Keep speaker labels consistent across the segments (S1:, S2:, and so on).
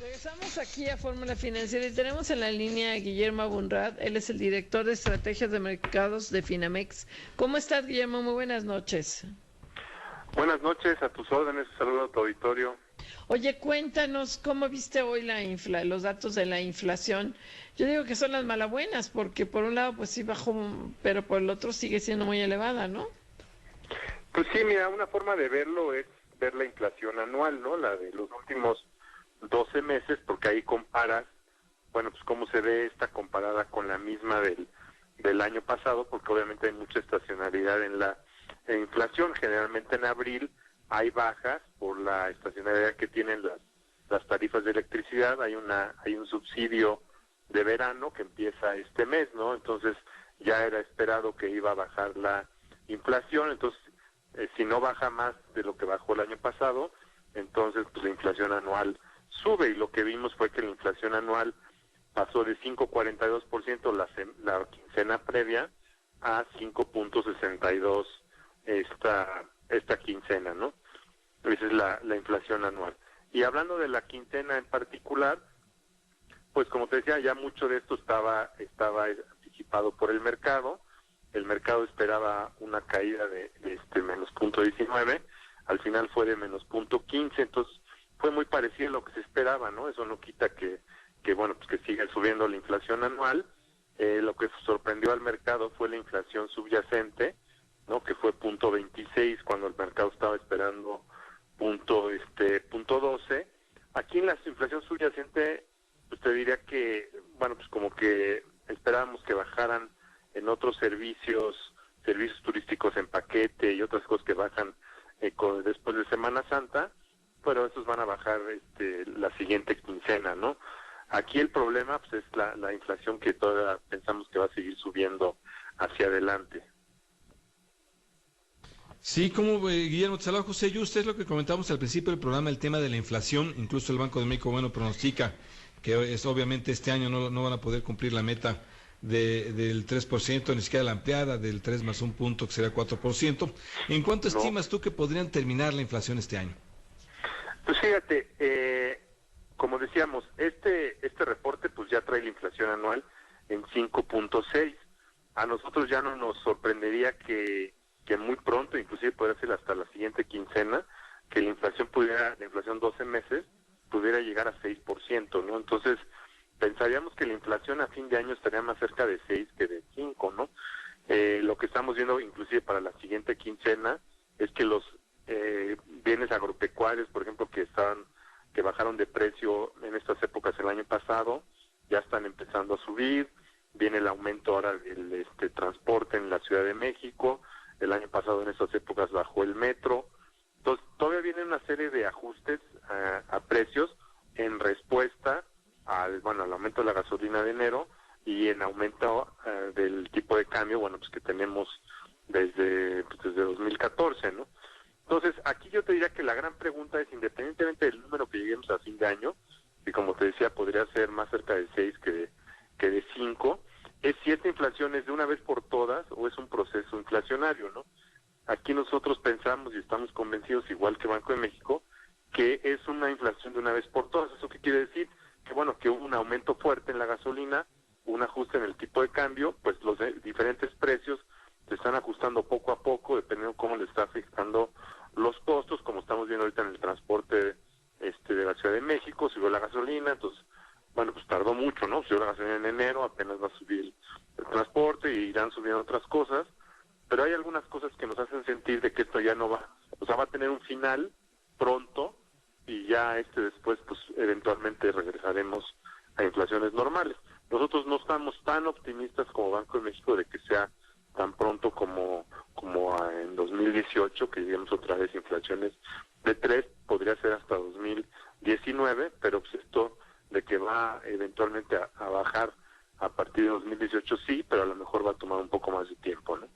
S1: Regresamos aquí a Fórmula Financiera y tenemos en la línea a Guillermo Abunrad. Él es el director de estrategias de mercados de Finamex. ¿Cómo estás, Guillermo? Muy buenas noches.
S2: Buenas noches, a tus órdenes, saludo a tu auditorio.
S1: Oye, cuéntanos, ¿cómo viste hoy los datos de la inflación? Yo digo que son las malabuenas, porque por un lado pues sí bajó, pero por el otro sigue siendo muy elevada, ¿no?
S2: Pues sí, mira, una forma de verlo es ver la inflación anual, ¿no? La de los últimos 12 meses, porque ahí comparas, bueno, pues cómo se ve esta comparada con la misma del año pasado, porque obviamente hay mucha estacionalidad en la inflación. Generalmente en abril hay bajas por la estacionalidad que tienen las tarifas de electricidad, hay un subsidio de verano que empieza este mes, ¿no? Entonces ya era esperado que iba a bajar la inflación, entonces si no baja más de lo que bajó el año pasado, entonces pues la inflación anual sube, y lo que vimos fue que la inflación anual pasó de 5.42% la quincena previa a 5.62 esta quincena, ¿no? Esa es la inflación anual. Y hablando de la quincena en particular, pues como te decía, ya mucho de esto estaba anticipado por el mercado. El mercado esperaba una caída de menos 0.19, al final fue de menos 0.15, entonces fue muy parecido a lo que se esperaba, ¿no? Eso no quita que bueno, pues que siga subiendo la inflación anual. Lo que sorprendió al mercado fue la inflación subyacente, ¿no? Que fue 0.26 cuando el mercado estaba esperando punto 12. Aquí en la inflación subyacente, pues te diría que, bueno, pues como que esperábamos que bajaran en otros servicios turísticos en paquete y otras cosas que bajan después de Semana Santa, pero esos van a bajar la siguiente quincena, ¿no? Aquí el problema pues es la inflación, que todavía pensamos que va a seguir subiendo hacia adelante.
S3: Sí, como Guillermo, te saluda José Yu. Usted es lo que comentamos al principio del programa, el tema de la inflación. Incluso el Banco de México, bueno, pronostica que obviamente este año no van a poder cumplir la meta del 3%, ni siquiera la ampliada del 3 más un punto, que sería 4%. ¿En cuánto estimas tú que podrían terminar la inflación este año?
S2: Pues fíjate, como decíamos, este reporte pues ya trae la inflación anual en 5.6. A nosotros ya no nos sorprendería que muy pronto, inclusive podría ser hasta la siguiente quincena, que la inflación 12 meses, pudiera llegar a 6%, ¿no? Entonces, pensaríamos que la inflación a fin de año estaría más cerca de 6 que de 5, ¿no? Lo que estamos viendo inclusive para la siguiente quincena es que los bienes agropecuarios, por ejemplo, que bajaron de precio en estas épocas el año pasado, ya están empezando a subir. Viene el aumento ahora del transporte en la Ciudad de México. El año pasado en esas épocas bajó el metro. Entonces todavía viene una serie de ajustes a precios en respuesta al aumento de la gasolina de enero y en aumento del tipo de cambio, bueno, pues que tenemos desde 2014, ¿no? Entonces, aquí yo te diría que la gran pregunta es, independientemente del número que lleguemos a fin de año, y como te decía, podría ser más cerca de 6 que de 5, es si esta inflación es de una vez por todas o es un proceso inflacionario, ¿no? Aquí nosotros pensamos y estamos convencidos, igual que Banco de México, que es una inflación de una vez por todas. ¿Eso qué quiere decir? Que bueno, que hubo un aumento fuerte en la gasolina, un ajuste en el tipo de cambio, pues los diferentes precios se están ajustando poco a poco, dependiendo cómo le está afectando los costos, como estamos viendo ahorita en el transporte de la Ciudad de México. Subió la gasolina, entonces, bueno, pues tardó mucho, ¿no? Subió la gasolina en enero, apenas va a subir el transporte y irán subiendo otras cosas, pero hay algunas cosas que nos hacen sentir de que esto ya no va, o sea, va a tener un final pronto, y ya después, pues eventualmente regresaremos a inflaciones normales. Nosotros no estamos tan optimistas como Banco de México de que sea tan pronto como en 2018, que lleguemos otra vez inflaciones de 3, podría ser hasta 2019, pero pues esto de que va eventualmente a bajar a partir de 2018 sí, pero a lo mejor va a tomar un poco más de tiempo, ¿no?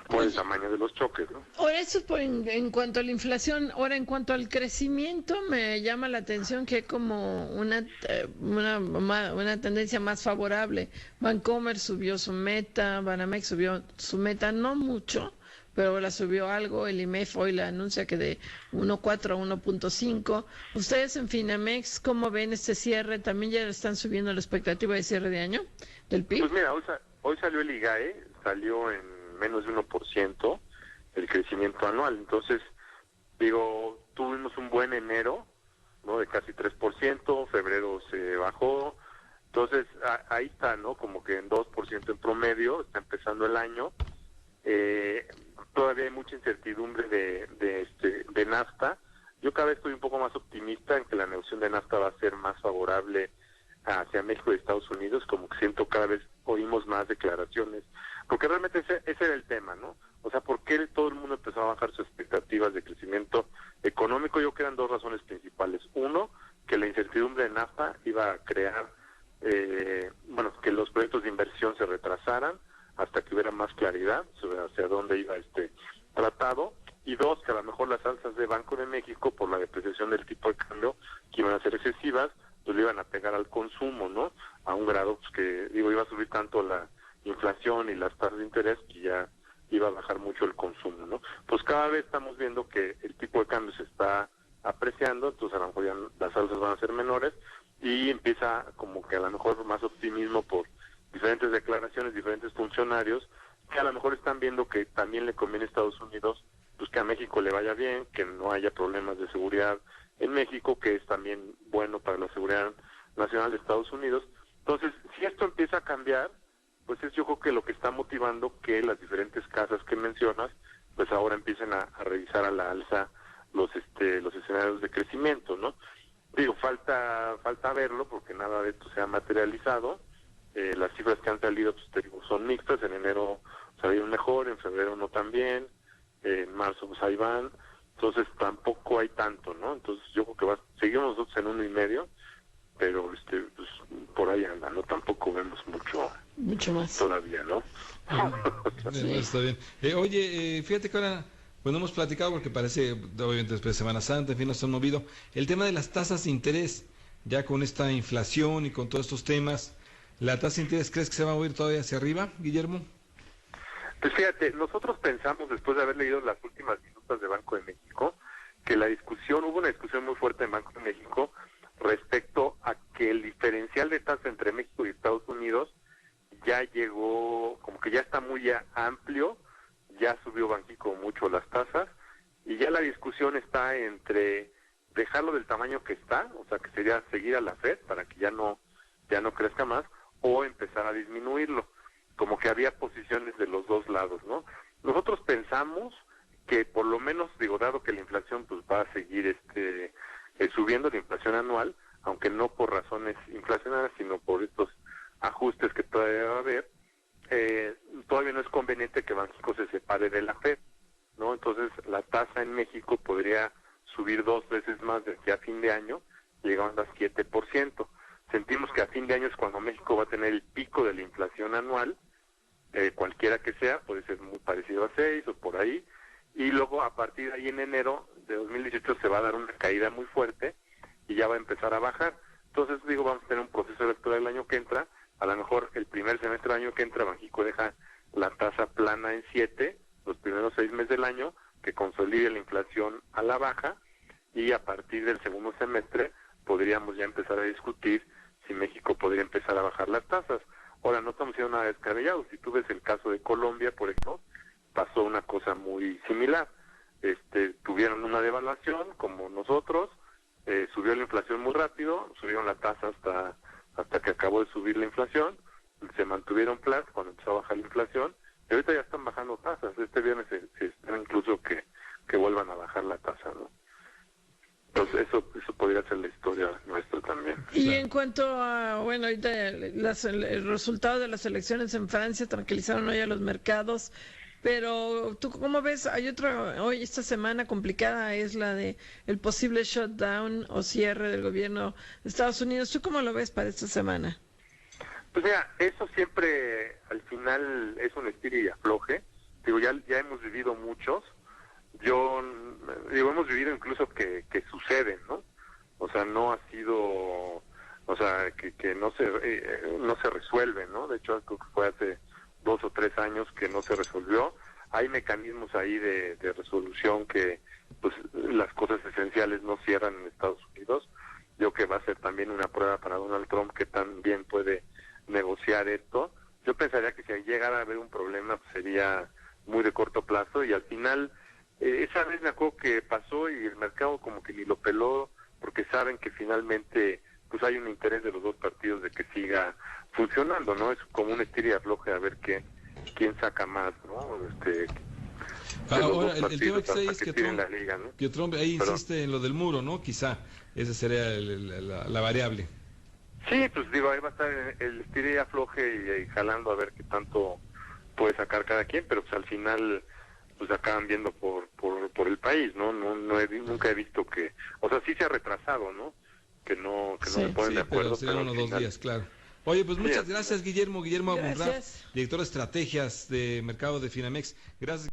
S2: Por el tamaño de los choques, ¿no?
S1: Ahora, eso es en cuanto a la inflación. Ahora, en cuanto al crecimiento, me llama la atención que hay como una tendencia más favorable. Bancomer subió su meta, Banamex subió su meta, no mucho, pero la subió algo. El IMEF hoy la anuncia que de 1.4 a 1.5. Ustedes en Finamex, ¿cómo ven este cierre? ¿También ya están subiendo la expectativa de cierre de año del PIB?
S2: Pues mira, hoy salió el IGAE, salió en menos de 1% el crecimiento anual. Entonces, digo, tuvimos un buen enero, ¿no? De casi 3%, febrero se bajó. Entonces, ahí está, ¿no? Como que en 2% en promedio, está empezando el año. Todavía hay mucha incertidumbre de NAFTA. Yo cada vez estoy un poco más optimista en que la negociación de NAFTA va a ser más favorable hacia México y Estados Unidos, como que siento cada vez oímos más declaraciones, porque realmente ese era el tema, ¿no? O sea, ¿por qué todo el mundo empezó a bajar sus expectativas de crecimiento económico? Yo creo que eran dos razones principales. Uno, que la incertidumbre de NAFTA iba a crear, que los proyectos de inversión se retrasaran hasta que hubiera más claridad sobre hacia dónde iba este tratado. Y dos, que a lo mejor las alzas de Banco de México, por la depreciación del tipo de cambio, que iban a ser excesivas, pues le iban a pegar al consumo, ¿no? A un grado pues, que, iba a subir tanto la inflación y las tasas de interés que ya iba a bajar mucho el consumo, ¿no? Pues cada vez estamos viendo que el tipo de cambio se está apreciando, entonces a lo mejor ya las alzas van a ser menores y empieza como que a lo mejor más optimismo por diferentes declaraciones, diferentes funcionarios, que a lo mejor están viendo que también le conviene a Estados Unidos, pues que a México le vaya bien, que no haya problemas de seguridad en México, que es también bueno para la seguridad nacional de Estados Unidos. Entonces, si esto empieza a cambiar, pues es yo creo que lo que está motivando que las diferentes casas que mencionas, pues ahora empiecen a revisar a la alza los escenarios de crecimiento, ¿no? Digo, falta verlo porque nada de esto se ha materializado. Las cifras que han salido, pues te digo, son mixtas. En enero salieron mejor, en febrero no tan bien, en marzo pues ahí van. Entonces tampoco hay tanto, ¿no? Entonces yo creo que seguimos nosotros en 1.5, pero pues por ahí anda, ¿no? Tampoco vemos mucho
S1: más
S2: todavía, ¿no?
S3: Sí. Está bien. Oye, fíjate que ahora, bueno, hemos platicado porque parece, obviamente después de Semana Santa, en fin, nos han movido, el tema de las tasas de interés, ya con esta inflación y con todos estos temas, ¿la tasa de interés crees que se va a mover todavía hacia arriba, Guillermo?
S2: Pues fíjate, nosotros pensamos, después de haber leído las últimas minutas de Banco de México, que hubo una discusión muy fuerte en Banco de México respecto a que el diferencial de tasa entre México y Estados Unidos ya llegó, como que ya está muy amplio, ya subió Banxico mucho las tasas, y ya la discusión está entre dejarlo del tamaño que está, o sea que sería seguir a la Fed para que ya no crezca más, o empezar a disminuirlo. Como que había posiciones de los dos lados, ¿no? Nosotros pensamos que por lo menos, dado que la inflación pues va a seguir subiendo, la inflación anual, aunque no por razones inflacionarias, sino por estos ajustes que todavía va a haber, todavía no es conveniente que Banxico se separe de la Fed, ¿no? Entonces la tasa en México podría subir 2 veces más de aquí a fin de año, llegando a 7%. Sentimos que a fin de año es cuando México va a tener el pico de la inflación anual, cualquiera que sea, puede ser muy parecido a 6 o por ahí, y luego a partir de ahí en enero de 2018 se va a dar una caída muy fuerte y ya va a empezar a bajar. Entonces, vamos a tener un proceso electoral el año que entra, a lo mejor el primer semestre del año que entra Banxico deja la tasa plana en 7, los primeros 6 meses del año, que consolide la inflación a la baja, y a partir del segundo semestre podríamos ya empezar a discutir si México podría empezar a bajar las tasas. Ahora, no estamos siendo nada descabellados. Si tú ves el caso de Colombia, por ejemplo, pasó una cosa muy similar. Tuvieron una devaluación como nosotros, subió la inflación muy rápido, subieron la tasa hasta que acabó de subir la inflación, se mantuvieron flat cuando empezó a bajar la inflación, y ahorita ya están bajando tasas. Este viernes se espera incluso que vuelvan a bajar la tasa, ¿no? Entonces eso podría ser la historia nuestra también.
S1: Y en cuanto a, ahorita el resultado de las elecciones en Francia tranquilizaron hoy a los mercados, pero ¿tú cómo ves? Hay hoy esta semana complicada, es la de el posible shutdown o cierre del gobierno de Estados Unidos. ¿Tú cómo lo ves para esta semana?
S2: Pues mira, eso siempre al final es un estira y afloje. Ya hemos vivido muchos. Hemos vivido incluso que suceden, ¿no? O sea, no ha sido, o sea, que no se resuelve, ¿no? De hecho, creo que fue hace 2 o 3 años que no se resolvió. hay mecanismos ahí de resolución que pues las cosas esenciales no cierran en Estados Unidos. Yo creo que va a ser también una prueba para Donald Trump, que también puede negociar esto. Yo pensaría que si llegara a haber un problema, pues sería muy de corto plazo, y al final, esa vez me acuerdo que pasó y el mercado como que ni lo peló, porque saben que finalmente pues hay un interés de los dos partidos de que siga funcionando, ¿no? Es como un estira y afloje a ver quién saca más, ¿no?
S3: Ahora, el tema que está ahí es que Trump,
S2: la liga, ¿no?
S3: que Trump ahí insiste en lo del muro, ¿no? Quizá esa sería la variable.
S2: Sí, pues digo, ahí va a estar el estira y afloje y jalando a ver qué tanto puede sacar cada quien, pero pues al final pues acaban viendo por el país, ¿no? Nunca he visto que, o sea, sí se ha retrasado, ¿no? Que no se ponen de acuerdo.
S3: Pero serán unos 2 días, claro. Oye, pues muchas gracias, Guillermo Aburrá, director de estrategias de mercado de Finamex. Gracias.